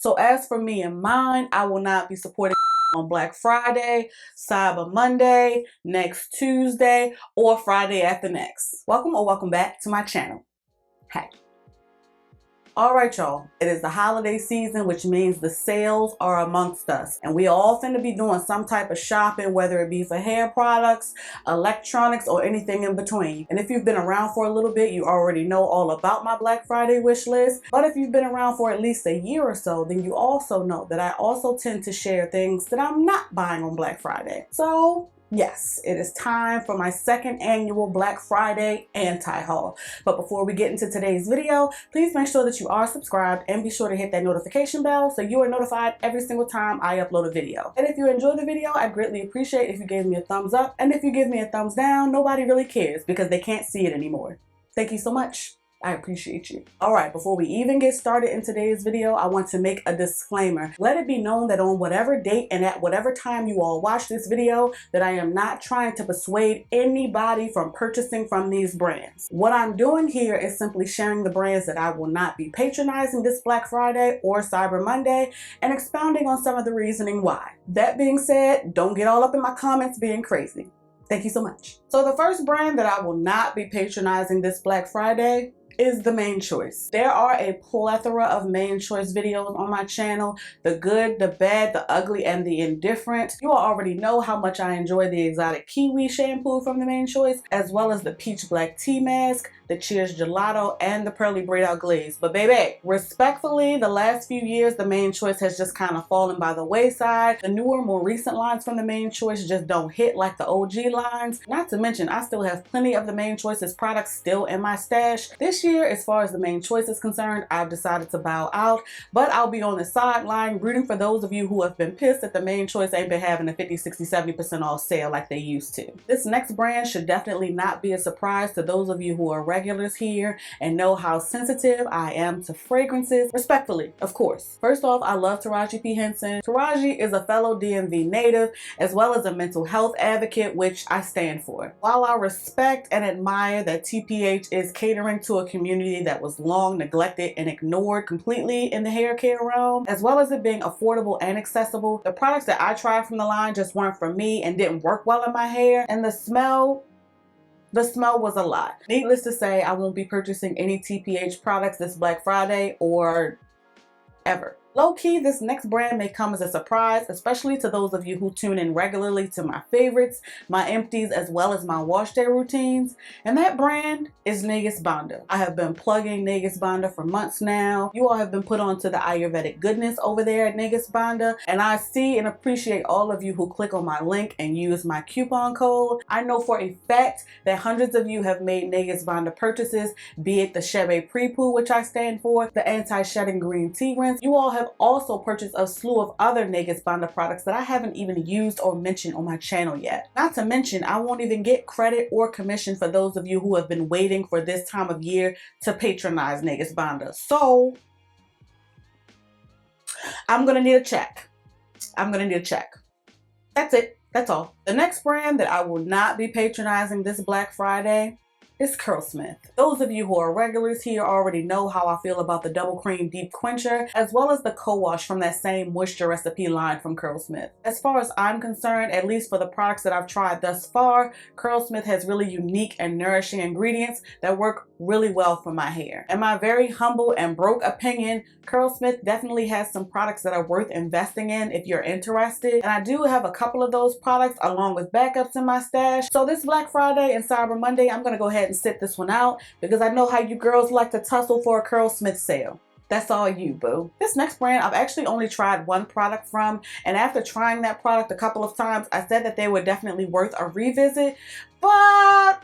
So as for me and mine, I will not be supporting on Black Friday, Cyber Monday, next Tuesday, or Friday after next. Welcome or welcome back to my channel. Hey. Alright y'all, it is the holiday season, which means the sales are amongst us. And we all finna be doing some type of shopping, whether it be for hair products, electronics, or anything in between. And if you've been around for a little bit, you already know all about my Black Friday wish list. But if you've been around for at least a year or so, then you also know that I also tend to share things that I'm not buying on Black Friday. So yes, it is time for my second annual Black Friday anti-haul. But before we get into today's video, please make sure that you are subscribed and be sure to hit that notification bell so you are notified every single time I upload a video. And if you enjoy the video, I'd greatly appreciate if you gave me a thumbs up. And if you give me a thumbs down, nobody really cares because they can't see it anymore. Thank you so much. I appreciate you. All right, before we even get started in today's video, I want to make a disclaimer. Let it be known that on whatever date and at whatever time you all watch this video, that I am not trying to persuade anybody from purchasing from these brands. What I'm doing here is simply sharing the brands that I will not be patronizing this Black Friday or Cyber Monday and expounding on some of the reasoning why. That being said, don't get all up in my comments being crazy. Thank you so much. So the first brand that I will not be patronizing this Black Friday is the Mane Choice. There are a plethora of Mane Choice videos on my channel. The good, the bad, the ugly, and the indifferent. You all already know how much I enjoy the exotic kiwi shampoo from the Mane Choice, as well as the peach black tea mask, the Cheers Gelato, and the Pearly Braid Out Glaze. But baby, respectfully, the last few years, the Mane Choice has just kind of fallen by the wayside. The newer, more recent lines from the Mane Choice just don't hit like the OG lines. Not to mention, I still have plenty of the Mane Choice's products still in my stash. This year, as far as the Mane Choice is concerned, I've decided to bow out, but I'll be on the sideline rooting for those of you who have been pissed that the Mane Choice ain't been having a 50, 60, 70% off sale like they used to. This next brand should definitely not be a surprise to those of you who are regulars here and know how sensitive I am to fragrances. Respectfully, of course. First off, I love Taraji P. Henson. Taraji is a fellow DMV native as well as a mental health advocate, which I stand for. While I respect and admire that TPH is catering to a community that was long neglected and ignored completely in the hair care realm, as well as it being affordable and accessible, the products that I tried from the line just weren't for me and didn't work well in my hair, and the smell was a lot. Needless to say, I won't be purchasing any TPH products this Black Friday or ever. Low-key, this next brand may come as a surprise, especially to those of you who tune in regularly to my favorites, my empties, as well as my wash day routines, and that brand is Negus Banda. I have been plugging Negus Banda for months now. You all have been put onto the Ayurvedic goodness over there at Negus Banda, and I see and appreciate all of you who click on my link and use my coupon code. I know for a fact that hundreds of you have made Negus Banda purchases, be it the Shebe Pre-Poo, which I stand for, the anti-shedding green tea rinse. You all have also purchased a slew of other Negus Banda products that I haven't even used or mentioned on my channel yet. Not to mention, I won't even get credit or commission for those of you who have been waiting for this time of year to patronize Negus Banda. So I'm gonna need a check. I'm gonna need a check. That's it. That's all. The next brand that I will not be patronizing this Black Friday is Curlsmith. Those of you who are regulars here already know how I feel about the Double Cream Deep Quencher, as well as the co-wash from that same moisture recipe line from Curlsmith. As far as I'm concerned, at least for the products that I've tried thus far, Curlsmith has really unique and nourishing ingredients that work really well for my hair. In my very humble and broke opinion, Curlsmith definitely has some products that are worth investing in if you're interested. And I do have a couple of those products along with backups in my stash. So this Black Friday and Cyber Monday, I'm gonna go ahead and sit this one out because I know how you girls like to tussle for a Curlsmith sale. That's all you, boo. This next brand, I've actually only tried one product from, and after trying that product a couple of times, I said that they were definitely worth a revisit, but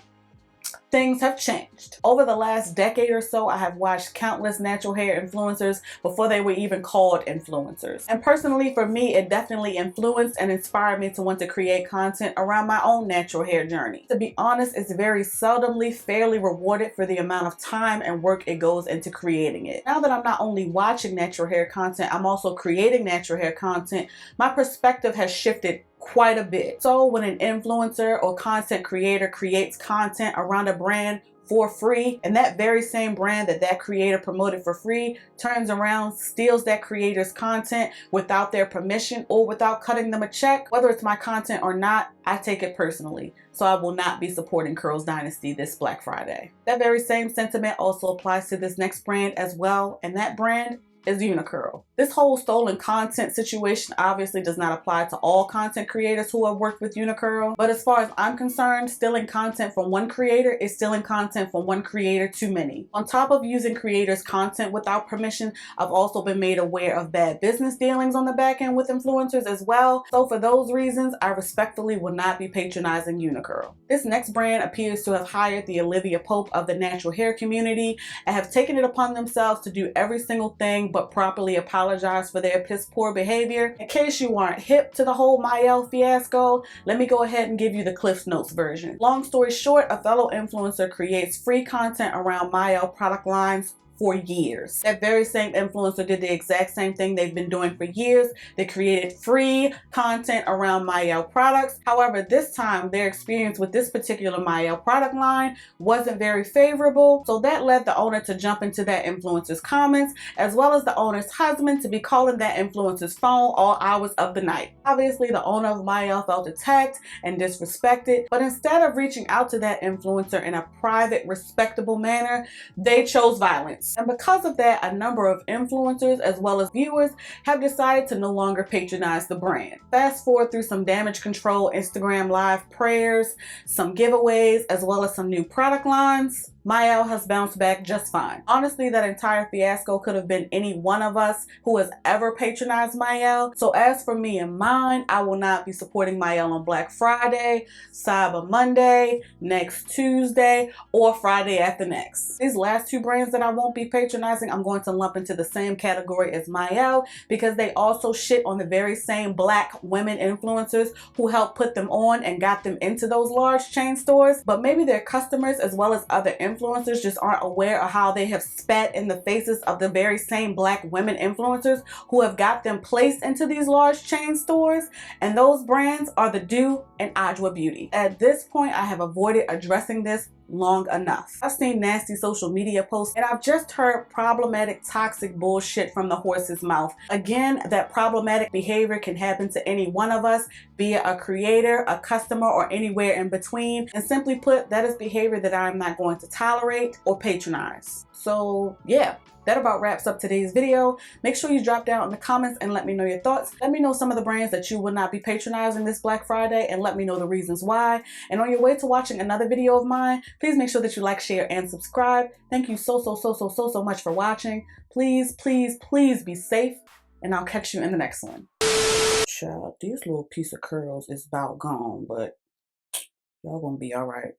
things have changed. Over the last decade or so, I have watched countless natural hair influencers before they were even called influencers. And personally, for me, it definitely influenced and inspired me to want to create content around my own natural hair journey. To be honest, it's very seldomly fairly rewarded for the amount of time and work it goes into creating it. Now that I'm not only watching natural hair content, I'm also creating natural hair content, my perspective has shifted quite a bit. So when an influencer or content creator creates content around a brand for free, and that very same brand that creator promoted for free turns around, steals that creator's content without their permission or without cutting them a check, whether it's my content or not, I take it personally. So I will not be supporting Curls Dynasty this Black Friday. That very same sentiment also applies to this next brand as well, and that brand is Unicurl. This whole stolen content situation obviously does not apply to all content creators who have worked with Unicurl, but as far as I'm concerned, stealing content from one creator is stealing content from one creator too many. On top of using creators' content without permission, I've also been made aware of bad business dealings on the back end with influencers as well. So for those reasons, I respectfully will not be patronizing Unicurl. This next brand appears to have hired the Olivia Pope of the natural hair community and have taken it upon themselves to do every single thing but properly apologize for their piss poor behavior. In case you aren't hip to the whole Mayel fiasco, let me go ahead and give you the Cliff Notes version. Long story short, a fellow influencer creates free content around Mayel product lines for years. That very same influencer did the exact same thing they've been doing for years. They created free content around Mayel products. However, this time their experience with this particular Mayel product line wasn't very favorable. So that led the owner to jump into that influencer's comments, as well as the owner's husband to be calling that influencer's phone all hours of the night. Obviously, the owner of Mayel felt attacked and disrespected, but instead of reaching out to that influencer in a private, respectable manner, they chose violence. And because of that, a number of influencers as well as viewers have decided to no longer patronize the brand. Fast forward through some damage control Instagram live prayers, some giveaways, as well as some new product lines, Mayel has bounced back just fine. Honestly, that entire fiasco could have been any one of us who has ever patronized Mayel. So as for me and mine, I will not be supporting Mayel on Black Friday, Cyber Monday, next Tuesday, or Friday after next. These last two brands that I won't be patronizing, I'm going to lump into the same category as Mayel because they also shit on the very same Black women influencers who helped put them on and got them into those large chain stores. But maybe their customers as well as other influencers just aren't aware of how they have spat in the faces of the very same Black women influencers who have got them placed into these large chain stores, and those brands are the Do and Adwoa Beauty. At this point, I have avoided addressing this long enough. I've seen nasty social media posts and I've just heard problematic, toxic bullshit from the horse's mouth. Again, that problematic behavior can happen to any one of us, be it a creator, a customer, or anywhere in between. And simply put, that is behavior that I'm not going to tolerate or patronize. So yeah, that about wraps up today's video. Make sure you drop down in the comments and let me know your thoughts. Let me know some of the brands that you will not be patronizing this Black Friday and let me know the reasons why. And on your way to watching another video of mine, please make sure that you like, share, and subscribe. Thank you so much for watching. Please, please, please be safe, and I'll catch you in the next one. Child, this little piece of curls is about gone, but y'all gonna be all right.